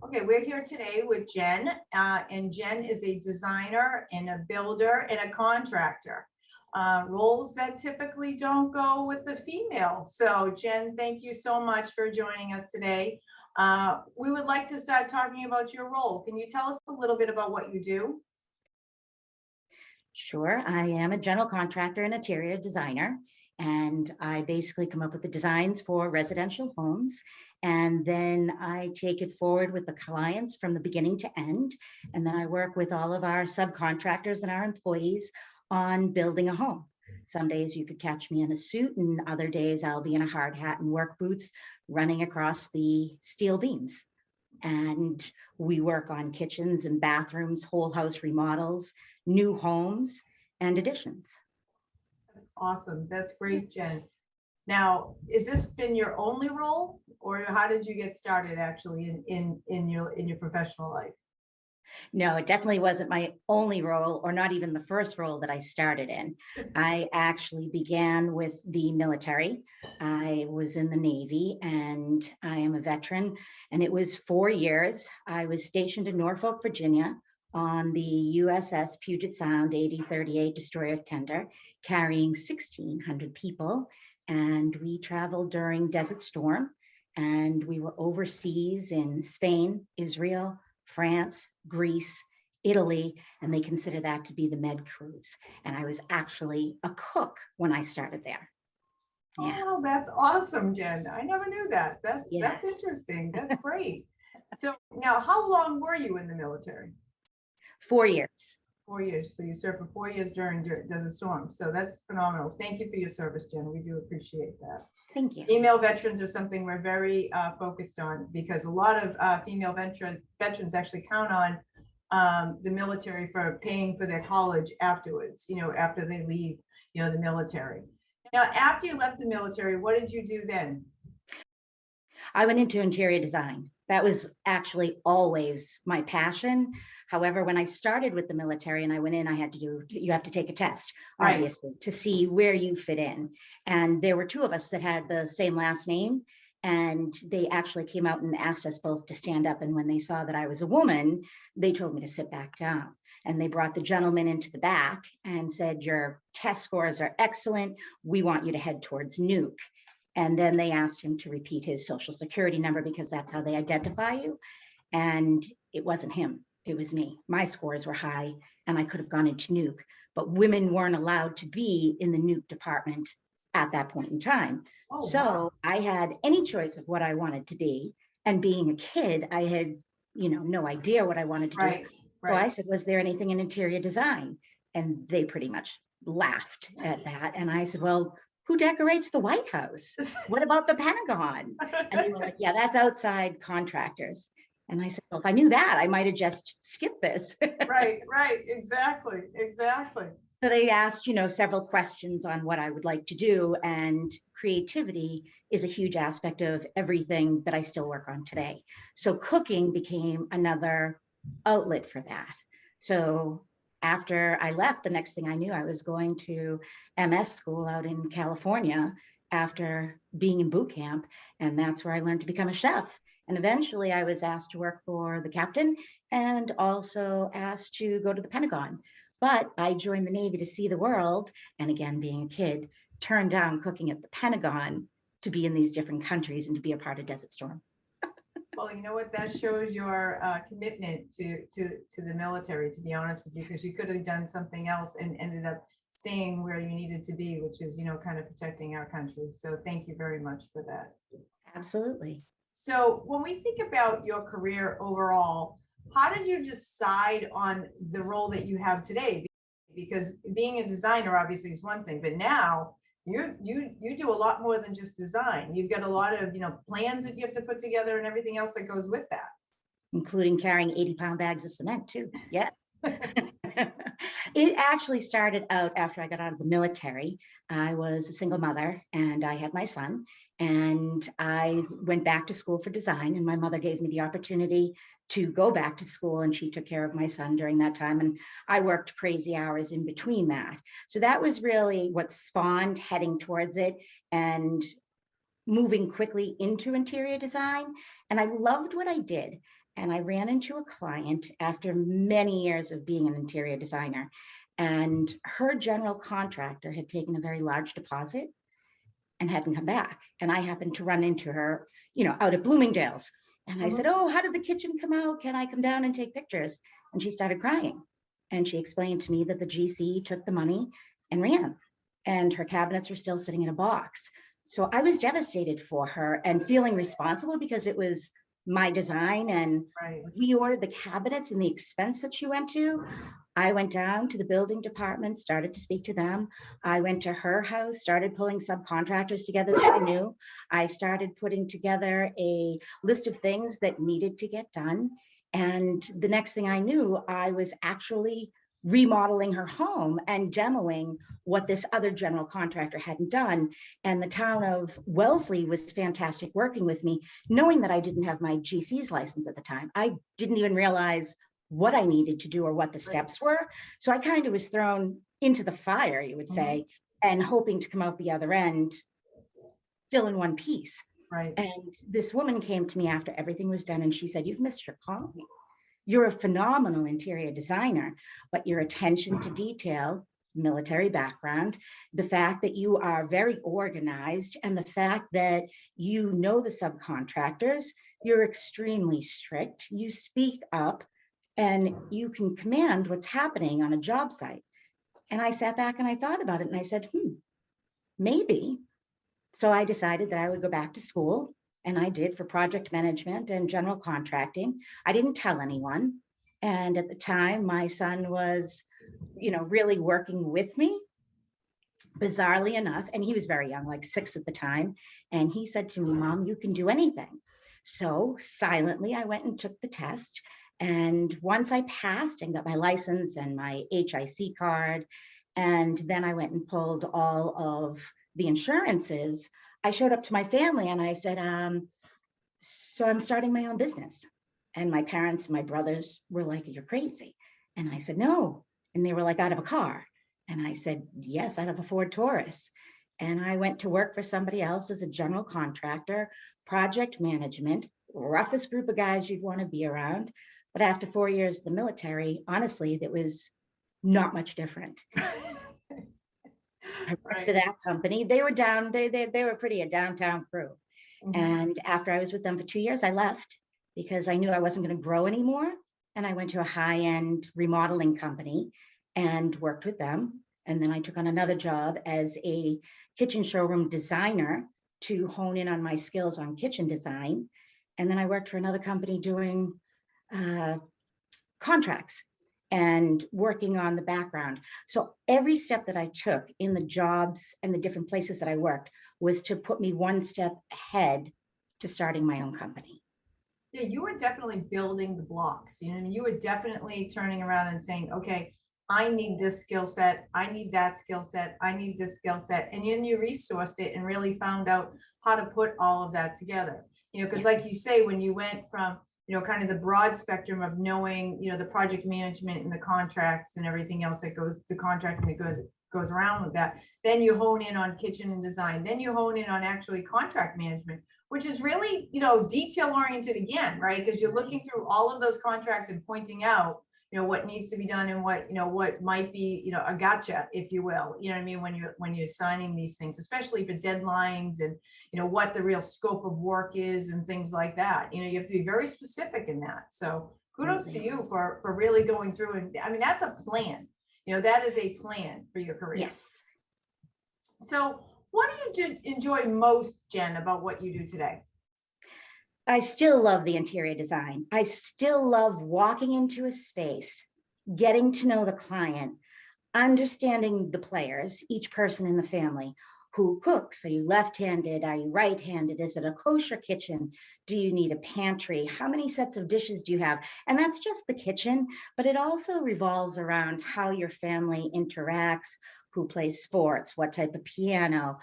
Okay, we're here today with Jen, and Jen is a designer and a builder and a contractor. Roles that typically don't go with the female. So Jen, thank you so much for joining us today. We would like to start talking about your role. Can you tell us a little bit about what you do? Sure. I am a general contractor and interior designer, and I basically come up with the designs for residential homes. And then I take it forward with the clients from the beginning to end. And then I work with all of our subcontractors and our employees on building a home. Some days you could catch me in a suit, and other days I'll be in a hard hat and work boots running across the steel beams. And we work on kitchens and bathrooms, whole house remodels, new homes, and additions. That's awesome. That's great, Jen. Now, is this been your only role, or how did you get started actually in your professional life? No, it definitely wasn't my only role, or not even the first role that I started in. I actually began with the military. I was in the Navy, and I am a veteran, and it was 4 years. I was stationed in Norfolk, Virginia on the USS Puget Sound 8038 destroyer tender, carrying 1,600 people. And we traveled during Desert Storm, and we were overseas in Spain, Israel, France, Greece, Italy, and they consider that to be the med cruise. And I was actually a cook when I started there. Yeah. Oh, that's awesome, Jen. I never knew that. That's interesting. That's great. So now, how long were you in the military? 4 years. 4 years. So you served for 4 years during Desert Storm. So that's phenomenal. Thank you for your service, Jen. We do appreciate that. Thank you. Female veterans are something we're very focused on, because a lot of female veterans actually count on the military for paying for their college afterwards, after they leave, the military. Now, after you left the military, what did you do then? I went into interior design. That was actually always my passion. However, when I started with the military and I went in, you have to take a test, obviously, right, to see where you fit in. And there were two of us that had the same last name, and they actually came out and asked us both to stand up. And when they saw that I was a woman, they told me to sit back down. And they brought the gentleman into the back and said, "Your test scores are excellent. We want you to head towards Nuke." And then they asked him to repeat his social security number, because that's how they identify you. And it wasn't him, it was me. My scores were high and I could have gone into Nuke, but women weren't allowed to be in the Nuke department at that point in time. Oh, so wow. I had any choice of what I wanted to be. And being a kid, I had, no idea what I wanted to do. Right. So I said, "Was there anything in interior design?" And they pretty much laughed at that. And I said, "Well, who decorates the White House? What about the Pentagon?" And they were like, "Yeah, that's outside contractors." And I said, "Well, if I knew that, I might have just skipped this." Right, exactly. So they asked, several questions on what I would like to do, and creativity is a huge aspect of everything that I still work on today. So cooking became another outlet for that. So after I left, the next thing I knew, I was going to MS school out in California after being in boot camp. And that's where I learned to become a chef. And eventually I was asked to work for the captain, and also asked to go to the Pentagon. But I joined the Navy to see the world. And again, being a kid, turned down cooking at the Pentagon to be in these different countries and to be a part of Desert Storm. Well, you know what? That shows your commitment to the military, to be honest with you, because you could have done something else and ended up staying where you needed to be, which is, kind of protecting our country. So thank you very much for that. Absolutely. So when we think about your career overall, how did you decide on the role that you have today? Because being a designer obviously is one thing, but now you do a lot more than just design. You've got a lot of plans that you have to put together and everything else that goes with that, including carrying 80-pound bags of cement too. Yeah. It actually started out after I got out of the military. I was a single mother and I had my son, and I went back to school for design, and my mother gave me the opportunity to go back to school, and she took care of my son during that time. And I worked crazy hours in between that. So that was really what spawned heading towards it and moving quickly into interior design. And I loved what I did. And I ran into a client after many years of being an interior designer, and her general contractor had taken a very large deposit and hadn't come back. And I happened to run into her, out at Bloomingdale's. And I said, "Oh, how did the kitchen come out? Can I come down and take pictures?" And she started crying. And she explained to me that the GC took the money and ran, and her cabinets were still sitting in a box. So I was devastated for her and feeling responsible because it was my design, and Right. we ordered the cabinets and the expense that she went to. I went down to the building department, started to speak to them. I went to her house, started pulling subcontractors together that I knew. I started putting together a list of things that needed to get done. And the next thing I knew, I was actually remodeling her home and demoing what this other general contractor hadn't done. And the town of Wellesley was fantastic working with me, knowing that I didn't have my GC's license at the time. I didn't even realize what I needed to do or what the steps were. So I kind of was thrown into the fire, you would say, and hoping to come out the other end still in one piece. Right. And this woman came to me after everything was done, and she said, "You've missed your calling. You're a phenomenal interior designer, but your attention to detail, military background, the fact that you are very organized, and the fact that you know the subcontractors, you're extremely strict, you speak up, and you can command what's happening on a job site." And I sat back and I thought about it and I said, maybe. So I decided that I would go back to school, and I did, for project management and general contracting. I didn't tell anyone. And at the time, my son was, really working with me, bizarrely enough. And he was very young, like 6 at the time. And he said to me, "Mom, you can do anything." So silently, I went and took the test. And once I passed and got my license and my HIC card, and then I went and pulled all of the insurances, I showed up to my family and I said, "So I'm starting my own business." And my parents, my brothers were like, "You're crazy." And I said, "No." And they were like, "Out of a car?" And I said, "Yes, out of a Ford Taurus." And I went to work for somebody else as a general contractor, project management, roughest group of guys you'd want to be around. But after 4 years in the military, honestly, that was not much different. I worked for that company. They were down, they were pretty a downtown crew. And after I was with them for 2 years, I left because I knew I wasn't going to grow anymore. And I went to a high-end remodeling company and worked with them. And then I took on another job as a kitchen showroom designer to hone in on my skills on kitchen design. And then I worked for another company doing contracts and working on the background. So every step that I took in the jobs and the different places that I worked was to put me one step ahead to starting my own company. Yeah, you were definitely building the blocks. You were definitely turning around and saying, "Okay, I need this skill set, I need that skill set, I need this skill set." And then you resourced it and really found out how to put all of that together. Because like you say, when you went from, kind of the broad spectrum of knowing, the project management and the contracts and everything else that goes, the contracting that goes around with that, then you hone in on kitchen and design, then you hone in on actually contract management, which is really, detail oriented again, right? Because you're looking through all of those contracts and pointing out, what needs to be done and what might be, a gotcha, if you will, what I mean, when you're signing these things, especially for deadlines and, what the real scope of work is and things like that. You have to be very specific in that. So kudos to you for really going through. And I mean, that's a plan, that is a plan for your career. Yes. So what do you enjoy most, Jen, about what you do today? I still love the interior design. I still love walking into a space, getting to know the client, understanding the players, each person in the family. Who cooks? Are you left-handed? Are you right-handed? Is it a kosher kitchen? Do you need a pantry? How many sets of dishes do you have? And that's just the kitchen, but it also revolves around how your family interacts, who plays sports, what type of piano,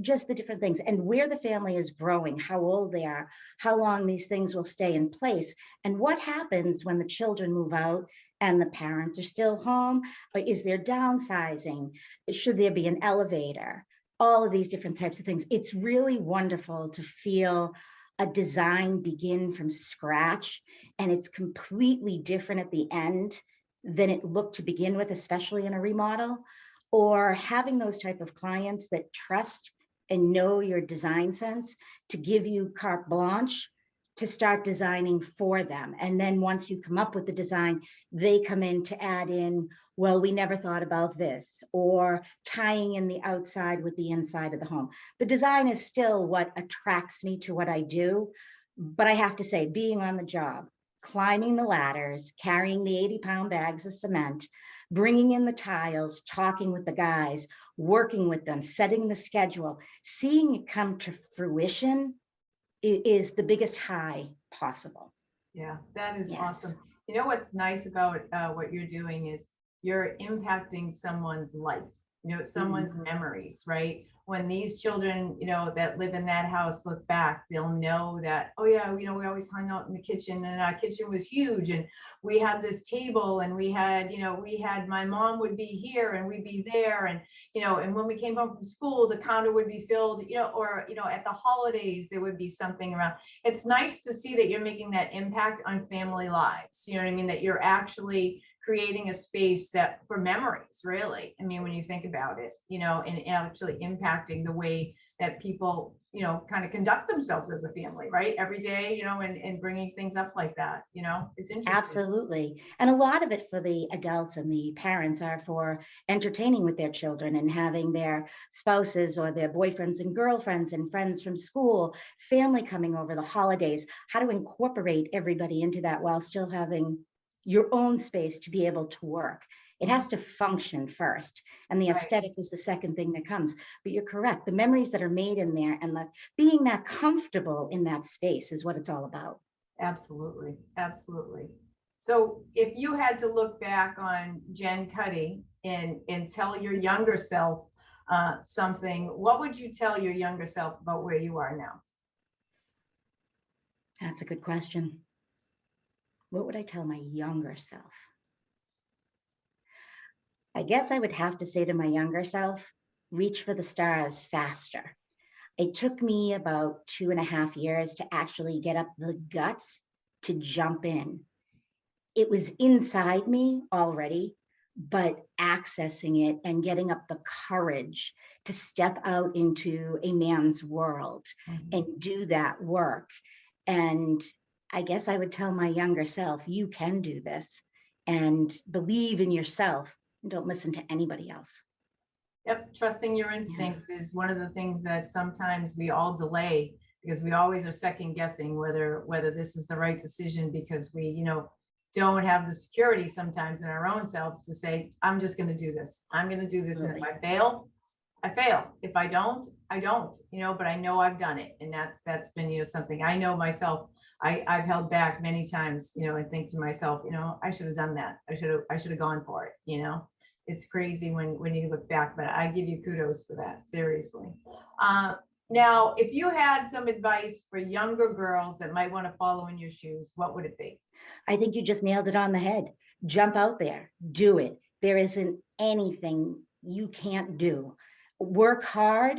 just the different things, and where the family is growing, how old they are, how long these things will stay in place, and what happens when the children move out and the parents are still home. Is there downsizing? Should there be an elevator? All of these different types of things. It's really wonderful to feel a design begin from scratch and it's completely different at the end than it looked to begin with, especially in a remodel, or having those type of clients that trust and know your design sense to give you carte blanche to start designing for them. And then once you come up with the design, they come in to add in, well, we never thought about this, or tying in the outside with the inside of the home. The design is still what attracts me to what I do. But I have to say, being on the job, climbing the ladders, carrying the 80-pound bags of cement, bringing in the tiles, talking with the guys, working with them, setting the schedule, seeing it come to fruition is the biggest high possible. Yeah, that is Yes. awesome. You know, what's nice about what you're doing is you're impacting someone's life, you know, someone's memories, right? When these children, you know, that live in that house look back, they'll know that, oh yeah, you know, we always hung out in the kitchen and our kitchen was huge and we had this table and we had, you know, my mom would be here and we'd be there. And, you know, and when we came home from school, the counter would be filled, you know, or, you know, at the holidays, there would be something around. It's nice to see that you're making that impact on family lives. You know what I mean? That you're actually creating a space that for memories, really. I mean, when you think about it, you know, and actually impacting the way that people, you know, kind of conduct themselves as a family, right? Every day, you know, and bringing things up like that, you know, it's interesting. Absolutely. And a lot of it for the adults and the parents are for entertaining with their children and having their spouses or their boyfriends and girlfriends and friends from school, family coming over, the holidays, how to incorporate everybody into that while still having your own space to be able to work. It has to function first, and the aesthetic is the second thing that comes. But you're correct. The memories that are made in there and being that comfortable in that space is what it's all about. Absolutely. Absolutely. So if you had to look back on Jen Cuddy and tell your younger self something, what would you tell your younger self about where you are now? That's a good question. What would I tell my younger self? I guess I would have to say to my younger self, reach for the stars faster. It took me about 2.5 years to actually get up the guts to jump in. It was inside me already, but accessing it and getting up the courage to step out into a man's world and do that work. And I guess I would tell my younger self, you can do this, and believe in yourself and don't listen to anybody else. Yep, trusting your instincts is one of the things that sometimes we all delay because we always are second guessing whether this is the right decision because we, you know, don't have the security sometimes in our own selves to say, I'm just going to do this. I'm going to do this. And if I fail, I fail. If I don't, I don't, you know, but I know I've done it. And that's been, you know, something I know myself. I've held back many times, you know, and think to myself, you know, I should have done that. I should have gone for it. You know, it's crazy when you look back, but I give you kudos for that. Seriously. Now, if you had some advice for younger girls that might want to follow in your shoes, what would it be? I think you just nailed it on the head. Jump out there, do it. There isn't anything you can't do. Work hard,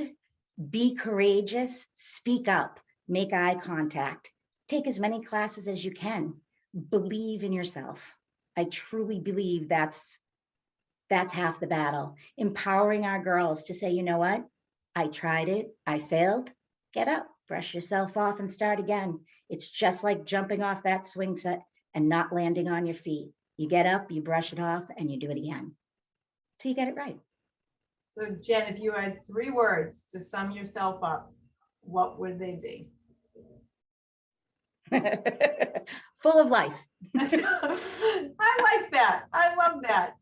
be courageous, speak up, make eye contact, take as many classes as you can, believe in yourself. I truly believe that's half the battle. Empowering our girls to say, you know what? I tried it, I failed. Get up, brush yourself off and start again. It's just like jumping off that swing set and not landing on your feet. You get up, you brush it off, and you do it again. So you get it right. So Jen, if you had 3 words to sum yourself up, what would they be? Full of life. I like that. I love that.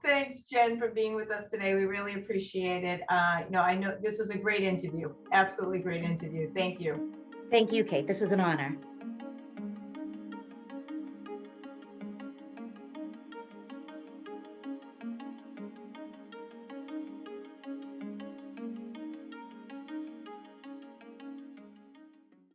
Thanks, Jen, for being with us today. We really appreciate it. No, I know this was a great interview. Absolutely great interview. Thank you. Thank you, Kate. This was an honor.